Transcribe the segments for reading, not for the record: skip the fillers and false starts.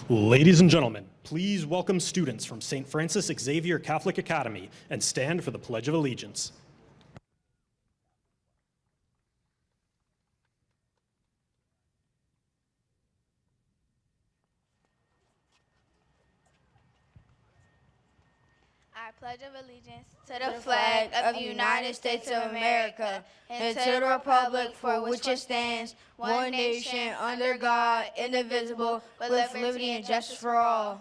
Ladies and gentlemen, please welcome students from St. Francis Xavier Catholic Academy and stand for the Pledge of Allegiance. I pledge of allegiance to the flag of the United States of America and to the republic for which it stands, one nation, under God, indivisible, with liberty and justice for all.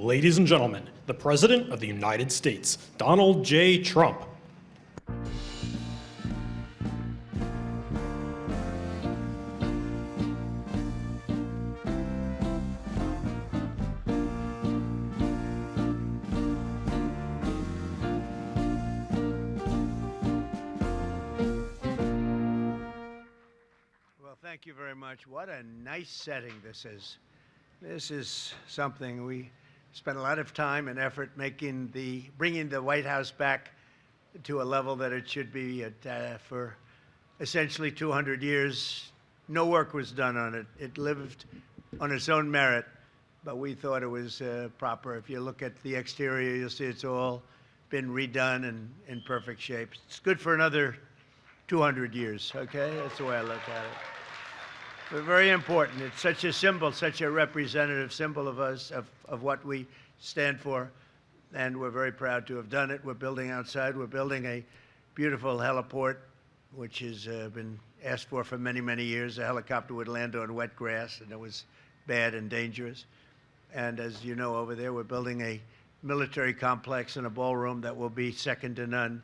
Ladies and gentlemen, the President of the United States, Donald J. Trump. Thank you very much. What a nice setting this is. This is something we spent a lot of time and effort bringing the White House back to a level that it should be at. For essentially 200 years, no work was done on it. It lived on its own merit, but we thought it was proper. If you look at the exterior, you'll see it's all been redone and in perfect shape. It's good for another 200 years, okay? That's the way I look at it. But very important. It's such a symbol, such a representative symbol of us, of what we stand for, and we're very proud to have done it. We're building outside. We're building a beautiful heliport, which has been asked for many, many years. A helicopter would land on wet grass, and it was bad and dangerous. And as you know, over there, we're building a military complex and a ballroom that will be second to none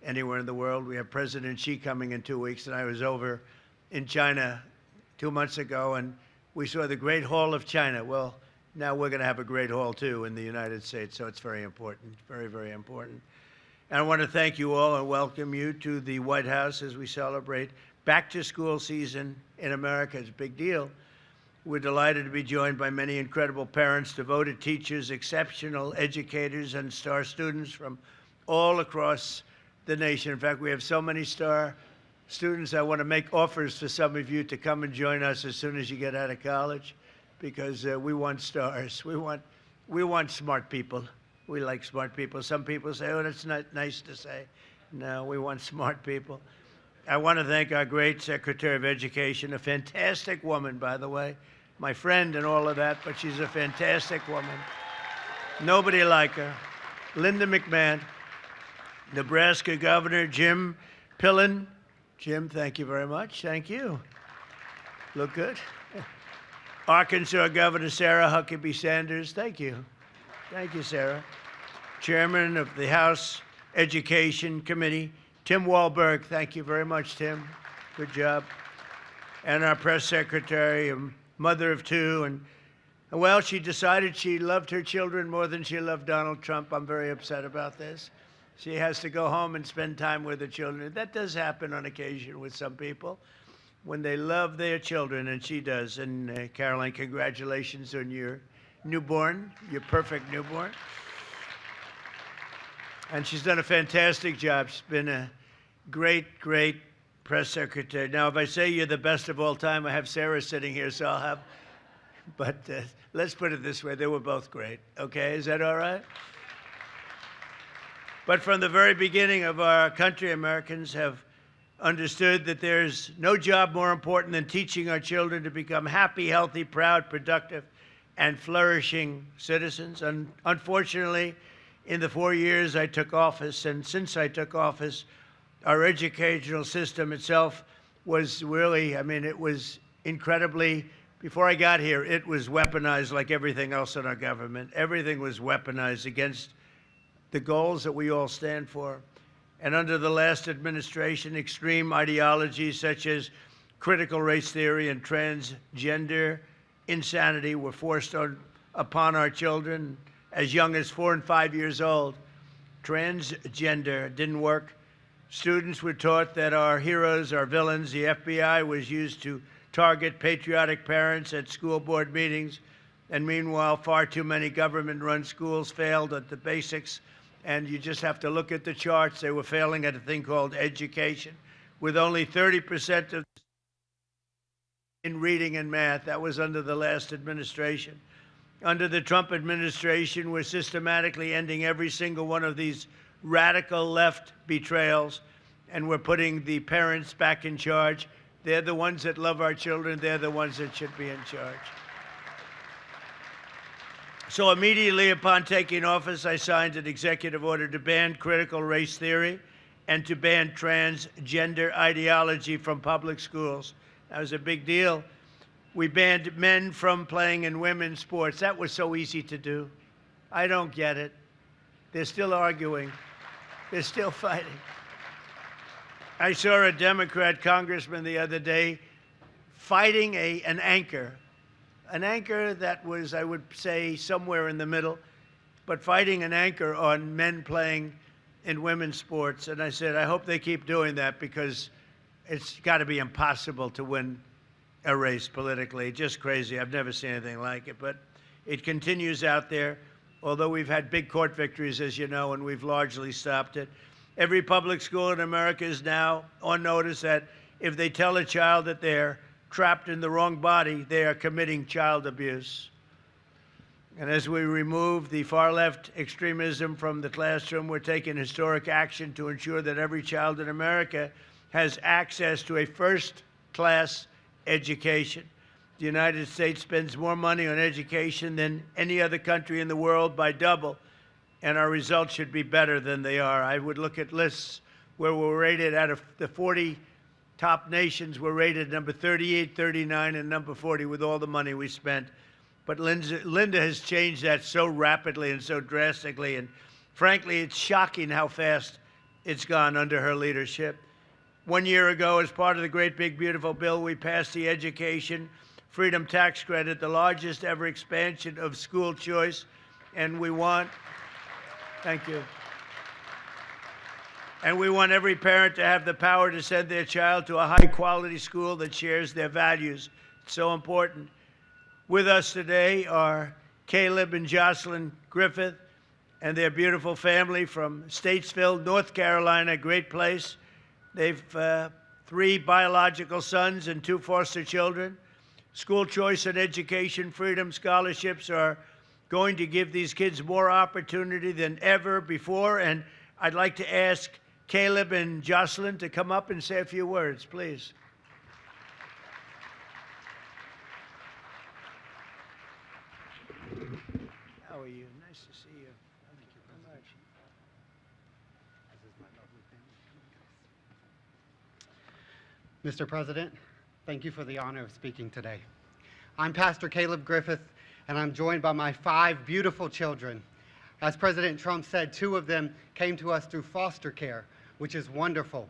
anywhere in the world. We have President Xi coming in 2 weeks, and I was over in China 2 months ago, and we saw the Great Hall of China. Well, now we're going to have a Great Hall, too, in the United States, so it's very important, very, very important. And I want to thank you all and welcome you to the White House as we celebrate back-to-school season in America. It's a big deal. We're delighted to be joined by many incredible parents, devoted teachers, exceptional educators, and star students from all across the nation. In fact, we have so many star students, I want to make offers to some of you to come and join us as soon as you get out of college, because we want stars. We want smart people. We like smart people. Some people say, oh, that's not nice to say. No, we want smart people. I want to thank our great Secretary of Education, a fantastic woman, by the way, my friend and all of that, but she's a fantastic woman. Nobody like her. Linda McMahon, Nebraska Governor Jim Pillen. Jim, thank you very much. Thank you. Look good. Arkansas Governor Sarah Huckabee Sanders. Thank you. Thank you, Sarah. Chairman of the House Education Committee, Tim Walberg. Thank you very much, Tim. Good job. And our press secretary, a mother of two. And, well, she decided she loved her children more than she loved Donald Trump. I'm very upset about this. She has to go home and spend time with her children. That does happen on occasion with some people when they love their children, and she does. And Caroline, congratulations on your newborn, your perfect newborn. And she's done a fantastic job. She's been a great, great press secretary. Now, if I say you're the best of all time, I have Sarah sitting here, so I'll have, but let's put it this way, they were both great. Okay, is that all right? But from the very beginning of our country, Americans have understood that there's no job more important than teaching our children to become happy, healthy, proud, productive, and flourishing citizens. And unfortunately, in the 4 years I took office, and since I took office, our educational system itself was really, I mean, it was incredibly, before I got here, it was weaponized like everything else in our government. Everything was weaponized against the goals that we all stand for. And under the last administration, extreme ideologies such as critical race theory and transgender insanity were forced upon our children as young as 4 and 5 years old. Transgender didn't work. Students were taught that our heroes are villains. The FBI was used to target patriotic parents at school board meetings. And meanwhile, far too many government-run schools failed at the basics. And you just have to look at the charts. They were failing at a thing called education, with only 30% of in reading and math. That was under the last administration. Under the Trump administration, we're systematically ending every single one of these radical left betrayals, and we're putting the parents back in charge. They're the ones that love our children. They're the ones that should be in charge. So immediately upon taking office, I signed an executive order to ban critical race theory and to ban transgender ideology from public schools. That was a big deal. We banned men from playing in women's sports. That was so easy to do. I don't get it. They're still arguing. They're still fighting. I saw a Democrat congressman the other day fighting an anchor that was, I would say, somewhere in the middle, but fighting an anchor on men playing in women's sports. And I said, I hope they keep doing that, because it's got to be impossible to win a race politically. Just crazy. I've never seen anything like it. But it continues out there, although we've had big court victories, as you know, and we've largely stopped it. Every public school in America is now on notice that if they tell a child that they're trapped in the wrong body, they are committing child abuse. And as we remove the far-left extremism from the classroom, we're taking historic action to ensure that every child in America has access to a first-class education. The United States spends more money on education than any other country in the world by double, and our results should be better than they are. I would look at lists where we're rated out of the 40 top nations, we're rated number 38, 39, and number 40 with all the money we spent. But Linda has changed that so rapidly and so drastically, and frankly, it's shocking how fast it's gone under her leadership. 1 year ago, as part of the great big beautiful bill, we passed the Education Freedom Tax Credit, the largest ever expansion of school choice, and we want, thank you. And we want every parent to have the power to send their child to a high-quality school that shares their values. It's so important. With us today are Caleb and Jocelyn Griffith and their beautiful family from Statesville, North Carolina, great place. They've 3 biological sons and 2 foster children. School choice and education freedom scholarships are going to give these kids more opportunity than ever before. And I'd like to ask Caleb and Jocelyn to come up and say a few words, please. How are you? Nice to see you. Thank you very much. This is my lovely family. Mr. President, thank you for the honor of speaking today. I'm Pastor Caleb Griffith, and I'm joined by my 5 beautiful children. As President Trump said, 2 of them came to us through foster care, which is wonderful.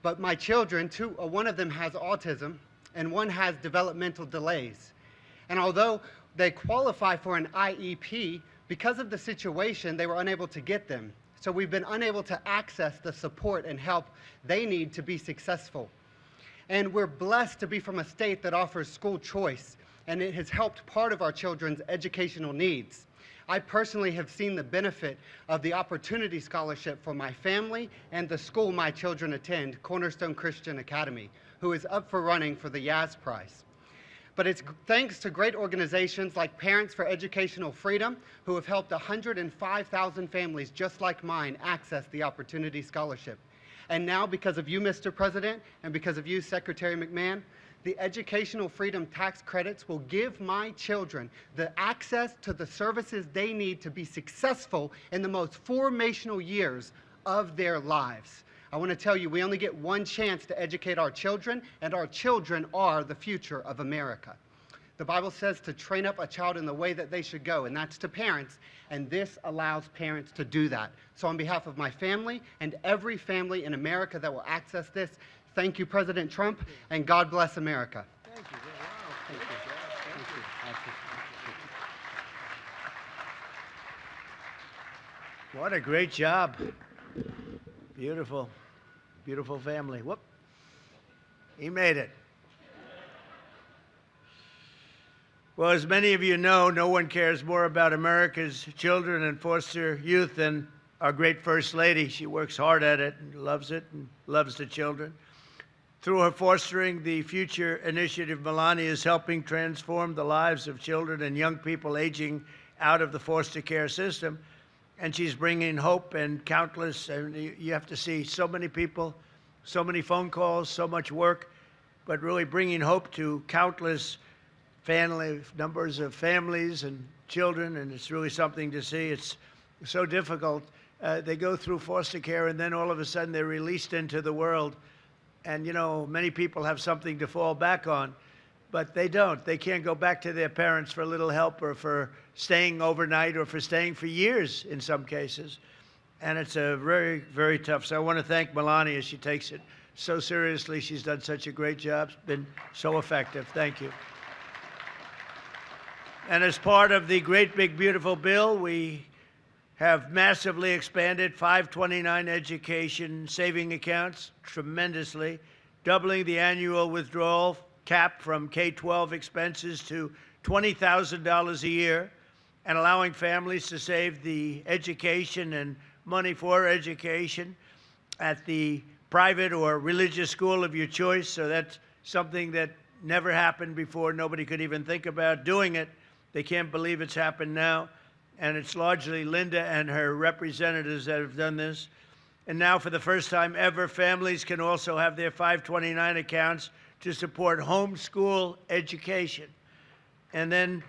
But my children, 1 of them has autism, and 1 has developmental delays. And although they qualify for an IEP, because of the situation, they were unable to get them. So we've been unable to access the support and help they need to be successful. And we're blessed to be from a state that offers school choice, and it has helped part of our children's educational needs. I personally have seen the benefit of the Opportunity Scholarship for my family and the school my children attend, Cornerstone Christian Academy, who is up for running for the Yaz Prize. But it's thanks to great organizations like Parents for Educational Freedom, who have helped 105,000 families just like mine access the Opportunity Scholarship. And now, because of you, Mr. President, and because of you, Secretary McMahon, the Educational Freedom Tax Credits will give my children the access to the services they need to be successful in the most formational years of their lives. I want to tell you, we only get 1 chance to educate our children, and our children are the future of America. The Bible says to train up a child in the way that they should go, and that's to parents, and this allows parents to do that. So on behalf of my family and every family in America that will access this, thank you, President Trump, and God bless America. Thank you. Wow. Thank you. Thank you. What a great job. Beautiful, beautiful family. Whoop. He made it. Well, as many of you know, no one cares more about America's children and foster youth than our great First Lady. She works hard at it and loves the children. Through her Fostering the Future initiative, Melania is helping transform the lives of children and young people aging out of the foster care system. And she's bringing hope and countless, and you have to see so many people, so many phone calls, so much work, but really bringing hope to countless numbers of families and children, and it's really something to see. It's so difficult. They go through foster care, and then all of a sudden they're released into the world. And, you know, many people have something to fall back on. but they don't. They can't go back to their parents for a little help or for staying overnight or for staying for years in some cases. And it's a very, very tough. So I want to thank Melania. She takes it so seriously. She's done such a great job. It's been so effective. Thank you. And as part of the great big beautiful bill, we have massively expanded 529 education saving accounts tremendously, doubling the annual withdrawal cap from K-12 expenses to $20,000 a year, and allowing families to save the education and money for education at the private or religious school of your choice. So that's something that never happened before. Nobody could even think about doing it. They can't believe it's happened now. And it's largely Linda and her representatives that have done this. And now, for the first time ever, families can also have their 529 accounts to support homeschool education. And then,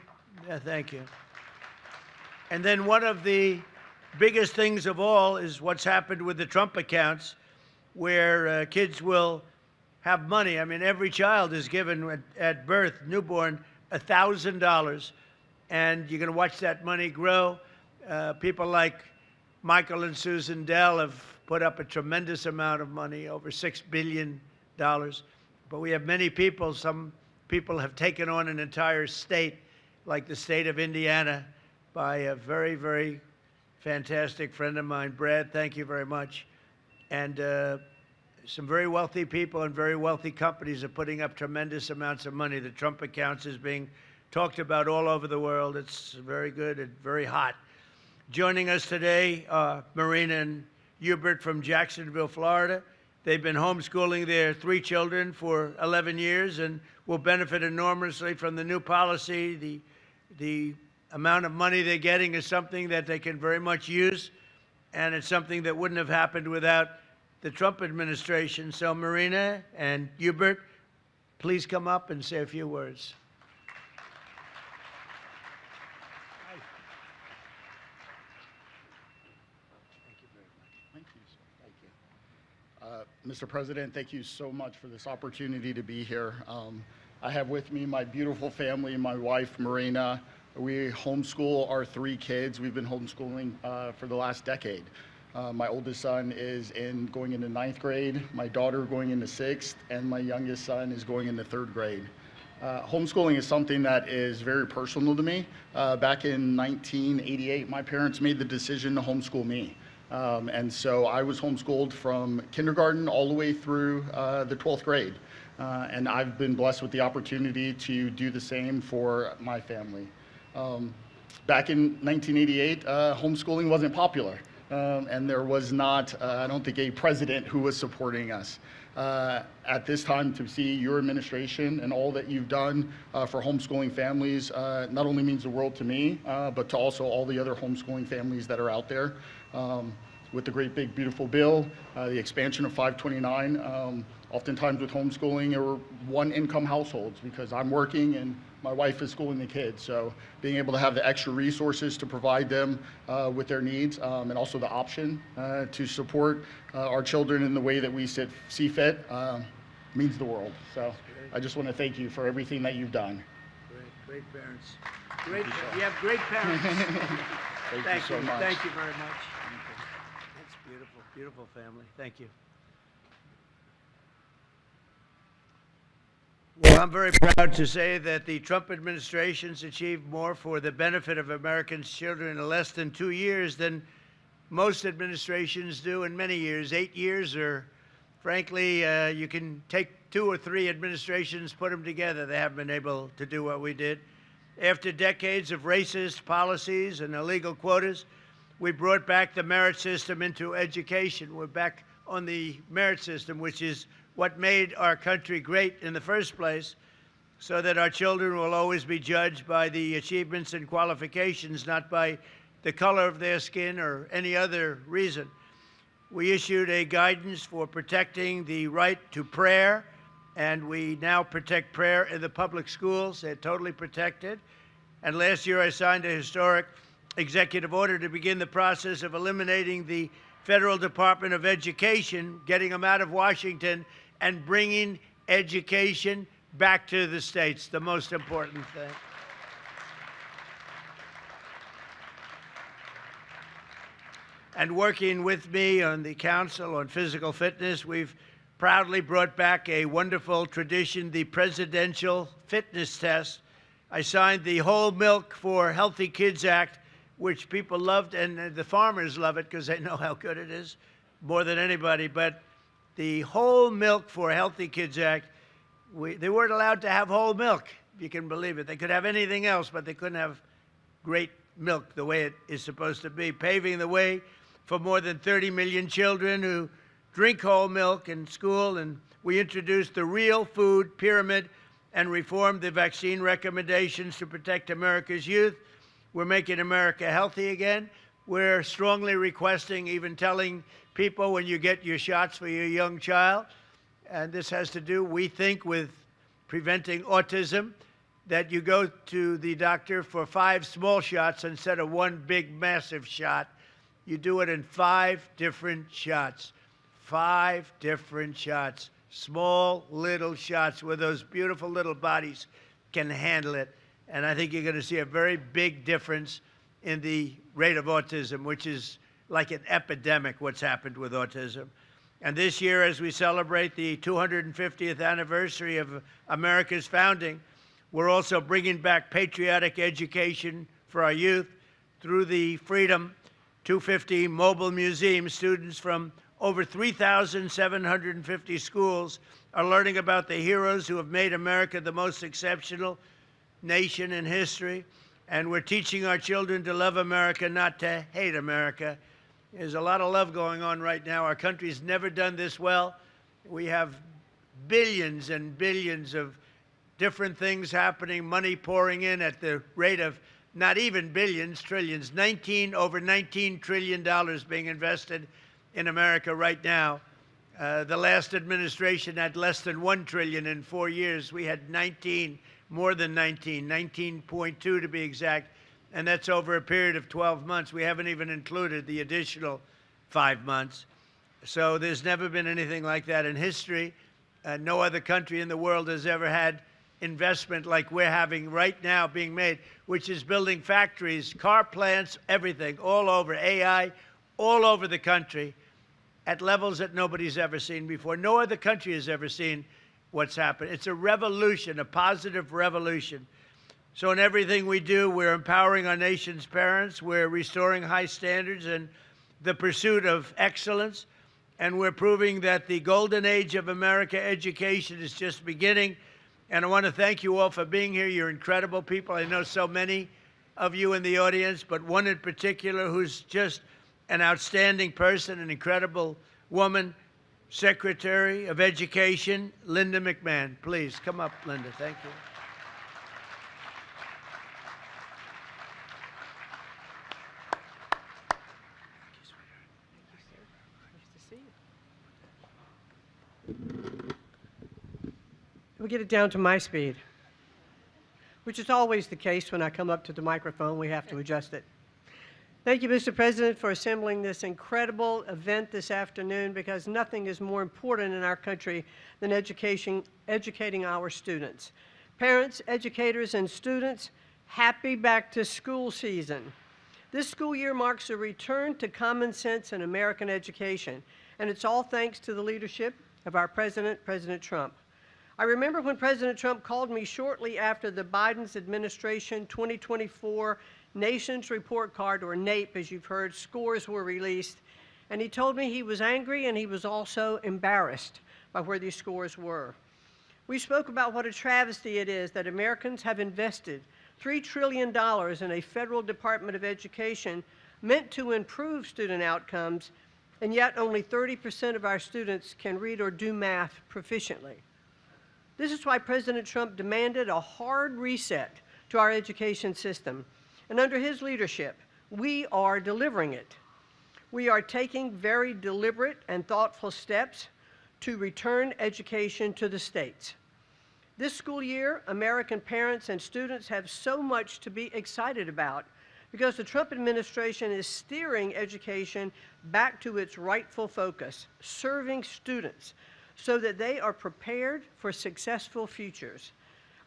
thank you. And then one of the biggest things of all is what's happened with the Trump accounts, where kids will have money. I mean, every child is given at birth, newborn, $1,000. And you're going to watch that money grow. People like Michael and Susan Dell have put up a tremendous amount of money, over $6 billion. But we have many people. Some people have taken on an entire state, like the state of Indiana, by a very, very fantastic friend of mine, Brad. Thank you very much. And some very wealthy people and very wealthy companies are putting up tremendous amounts of money. The Trump accounts is being talked about all over the world. It's very good and very hot. Joining us today, Marina and Hubert from Jacksonville, Florida. They've been homeschooling their 3 children for 11 years and will benefit enormously from the new policy. The amount of money they're getting is something that they can very much use, and it's something that wouldn't have happened without the Trump administration. So Marina and Hubert, please come up and say a few words. Mr. President, thank you so much for this opportunity to be here. I have with me my beautiful family, my wife, Marina. We homeschool our 3 kids. We've been homeschooling for the last decade. My oldest son is going into 9th grade, my daughter going into 6th, and my youngest son is going into 3rd grade. Homeschooling is something that is very personal to me. Back in 1988, my parents made the decision to homeschool me. And so I was homeschooled from kindergarten all the way through the 12th grade. And I've been blessed with the opportunity to do the same for my family. Back in 1988, homeschooling wasn't popular. And there was not, I don't think, a president who was supporting us. At this time, to see your administration and all that you've done for homeschooling families not only means the world to me, but to also all the other homeschooling families that are out there. With the great big beautiful bill, the expansion of 529, oftentimes with homeschooling or one-income households, because I'm working and my wife is schooling the kids. So being able to have the extra resources to provide them with their needs, and also the option to support our children in the way that we see fit means the world. So I just want to thank you for everything that you've done. Great parents. You have great parents. Thank you so much. Thank you very much. That's beautiful, beautiful family. Thank you. Well, I'm very proud to say that the Trump administration's achieved more for the benefit of American children in less than 2 years than most administrations do in many years. 8 years, or frankly, you can take 2 or 3 administrations, put them together. They haven't been able to do what we did. After decades of racist policies and illegal quotas, we brought back the merit system into education. We're back on the merit system, which is what made our country great in the first place, so that our children will always be judged by the achievements and qualifications, not by the color of their skin or any other reason. We issued a guidance for protecting the right to prayer, and we now protect prayer in the public schools. They're totally protected. And last year I signed a historic executive order to begin the process of eliminating the Federal Department of Education, getting them out of Washington, and bringing education back to the states, the most important thing. And working with me on the Council on Physical Fitness, we've proudly brought back a wonderful tradition, the Presidential Fitness Test. I signed the Whole Milk for Healthy Kids Act, which people loved, and the farmers love it because they know how good it is more than anybody. But the Whole Milk for Healthy Kids Act, they weren't allowed to have whole milk, if you can believe it. They could have anything else, but they couldn't have great milk the way it is supposed to be, paving the way for more than 30 million children who drink whole milk in school. And we introduced the Real Food Pyramid and reformed the vaccine recommendations to protect America's youth. We're making America healthy again. We're strongly requesting, even telling people when you get your shots for your young child, and this has to do, we think, with preventing autism, that you go to the doctor for 5 small shots instead of 1 big, massive shot. You do it in 5 different shots. 5 different shots. Small, little shots where those beautiful little bodies can handle it. And I think you're going to see a very big difference in the rate of autism, which is like an epidemic, what's happened with autism. And this year, as we celebrate the 250th anniversary of America's founding, we're also bringing back patriotic education for our youth through the Freedom 250 Mobile Museum. Students from over 3,750 schools are learning about the heroes who have made America the most exceptional nation in history. And we're teaching our children to love America, not to hate America. There's a lot of love going on right now. Our country's never done this well. We have billions and billions of different things happening, money pouring in at the rate of not even billions, trillions, over $19 trillion being invested in America right now. The last administration had less than $1 trillion in 4 years. We had 19, more than 19, 19.2 to be exact, and that's over a period of 12 months. We haven't even included the additional 5 months. So there's never been anything like that in history. No other country in the world has ever had investment like we're having right now being made, which is building factories, car plants, everything, all over, AI, all over the country at levels that nobody's ever seen before. No other country has ever seen what's happened. It's a revolution, a positive revolution. So in everything we do, we're empowering our nation's parents, we're restoring high standards and the pursuit of excellence, and we're proving that the golden age of America education is just beginning. And I want to thank you all for being here. You're incredible people. I know so many of you in the audience, but one in particular who's just an outstanding person, an incredible woman, Secretary of Education, Linda McMahon. Please come up, Linda. Thank you. We get it down to my speed, which is always the case when I come up to the microphone. We have to adjust it. Thank you, Mr. President, for assembling this incredible event this afternoon, because nothing is more important in our country than educating our students. Parents, educators, and students, happy back to school season. This school year marks a return to common sense in American education, and it's all thanks to the leadership of our President, President Trump. I remember when President Trump called me shortly after the Biden's administration 2024 Nations Report Card, or NAEP, as you've heard, scores were released, and he told me he was angry and he was also embarrassed by where these scores were. We spoke about what a travesty it is that Americans have invested $3 trillion in a federal Department of Education meant to improve student outcomes, and yet only 30% of our students can read or do math proficiently. This is why President Trump demanded a hard reset to our education system. And under his leadership, we are delivering it. We are taking very deliberate and thoughtful steps to return education to the states. This school year, American parents and students have so much to be excited about because the Trump administration is steering education back to its rightful focus, serving students. so that they are prepared for successful futures.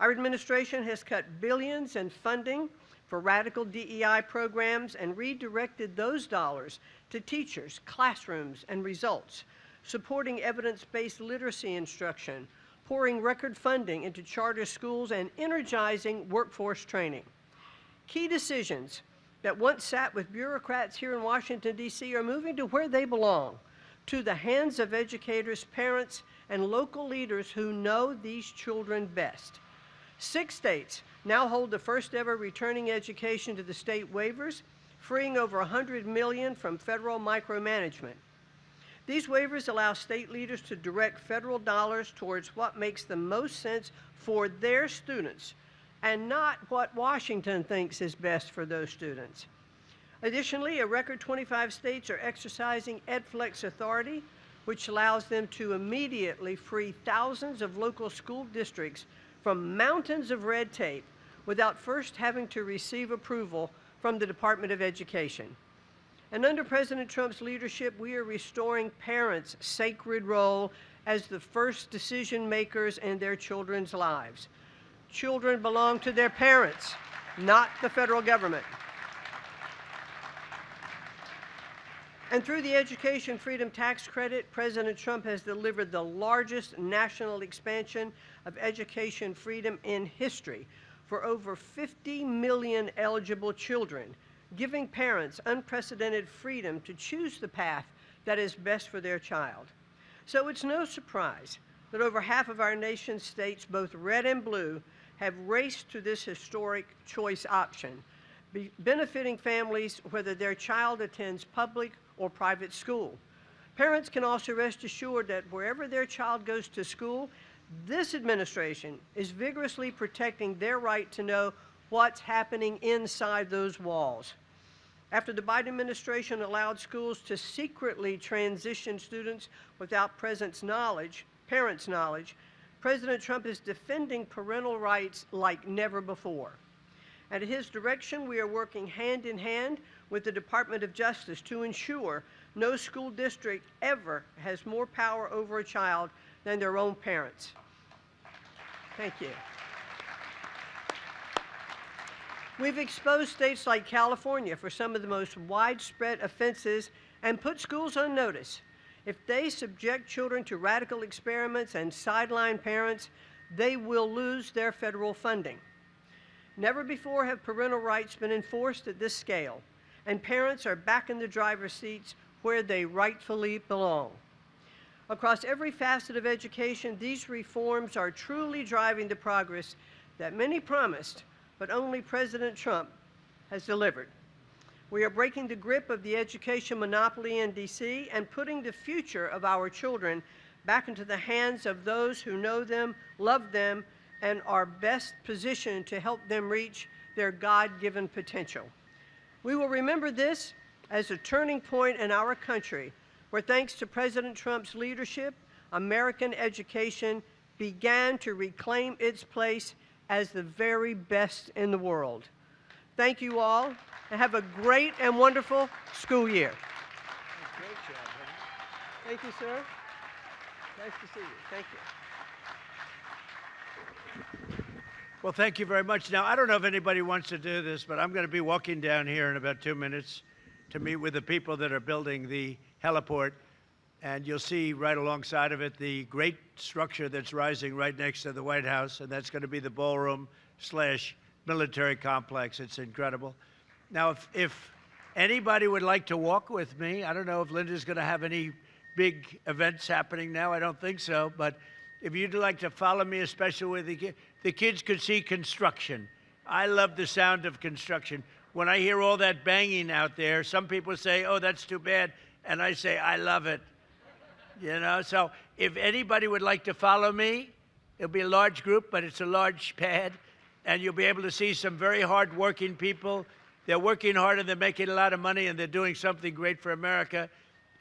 Our administration has cut billions in funding for radical DEI programs and redirected those dollars to teachers, classrooms, and results, supporting evidence-based literacy instruction, pouring record funding into charter schools, and energizing workforce training. Key decisions that once sat with bureaucrats here in Washington, D.C. are moving to where they belong, to the hands of educators, parents, and local leaders who know these children best. 6 states now hold the first ever returning education to the state waivers, freeing over $100 million from federal micromanagement. These waivers allow state leaders to direct federal dollars towards what makes the most sense for their students and not what Washington thinks is best for those students. Additionally, a record 25 states are exercising EdFlex authority, which allows them to immediately free thousands of local school districts from mountains of red tape without first having to receive approval from the Department of Education. And under President Trump's leadership, we are restoring parents' sacred role as the first decision makers in their children's lives. Children belong to their parents, not the federal government. And through the Education Freedom Tax Credit, President Trump has delivered the largest national expansion of education freedom in history for over 50 million eligible children, giving parents unprecedented freedom to choose the path that is best for their child. So it's no surprise that over half of our nation's states, both red and blue, have raced to this historic choice option, benefiting families whether their child attends public or private school. Parents can also rest assured that wherever their child goes to school, this administration is vigorously protecting their right to know what's happening inside those walls. After the Biden administration allowed schools to secretly transition students without parents' knowledge, President Trump is defending parental rights like never before. At his direction, we are working hand in hand with the Department of Justice to ensure no school district ever has more power over a child than their own parents. Thank you. We've exposed states like California for some of the most widespread offenses and put schools on notice. If they subject children to radical experiments and sideline parents, they will lose their federal funding. Never before have parental rights been enforced at this scale, and parents are back in the driver's seats where they rightfully belong. Across every facet of education, these reforms are truly driving the progress that many promised, but only President Trump has delivered. We are breaking the grip of the education monopoly in D.C. and putting the future of our children back into the hands of those who know them, love them, and are best positioned to help them reach their God-given potential. We will remember this as a turning point in our country where, thanks to President Trump's leadership, American education began to reclaim its place as the very best in the world. Thank you all, and have a great and wonderful school year. Great job, honey. Thank you, sir. Nice to see you. Thank you. Well, thank you very much. Now, I don't know if anybody wants to do this, but I'm going to be walking down here in about 2 minutes to meet with the people that are building the heliport. And you'll see right alongside of it the great structure that's rising right next to the White House, and that's going to be the ballroom/military complex. It's incredible. Now, if anybody would like to walk with me, I don't know if Linda's going to have any big events happening now. I don't think so. But if you'd like to follow me, especially with the kids could see construction. I love the sound of construction. When I hear all that banging out there, some people say, oh, that's too bad. And I say, I love it. You know, so if anybody would like to follow me, it'll be a large group, but it's a large pad, and you'll be able to see some very hard-working people. They're working hard, and they're making a lot of money, and they're doing something great for America.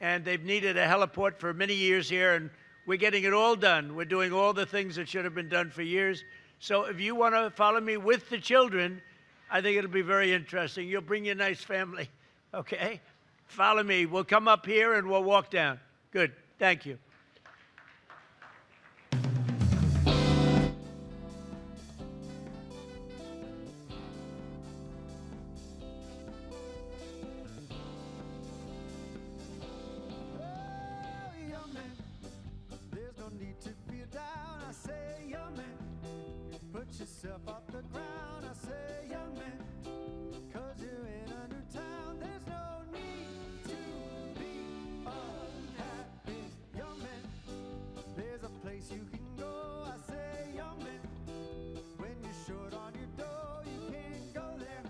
And they've needed a heliport for many years here, and we're getting it all done. We're doing all the things that should have been done for years. So if you want to follow me with the children, I think it'll be very interesting. You'll bring your nice family, okay? Follow me. We'll come up here, and we'll walk down. Good. Thank you. yourself off the ground. I say, young man, 'cause you're in a new town. There's no need to be unhappy, young man. There's a place you can go. I say, young man, when you're short on your dough, you can go there,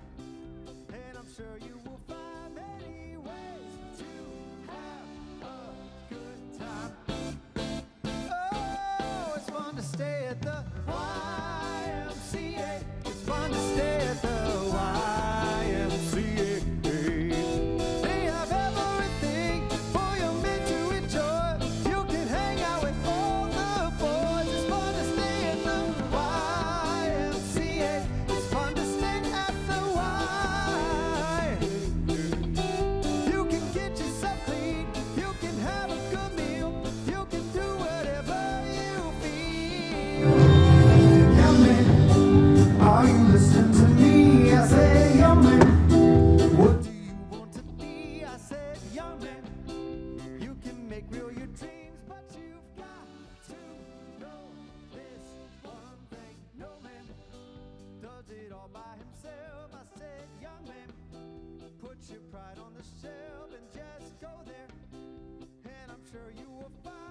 and I'm sure you will find many ways to have a good time. Oh, it's fun to stay at the YMCA. It's fun to stay at the YMCA. They have everything for your men to enjoy. You can hang out with all the boys. It's fun to stay at the YMCA. It's fun to stay at the Y. You can get yourself clean. You can have a good meal. You can do whatever you feel. Young man, are you listening to me? I say, young man, what do you want to be? I said, young man, you can make real your dreams, but you've got to know this one thing. No man does it all by himself. I said, young man, put your pride on the shelf and just go there, and I'm sure you will find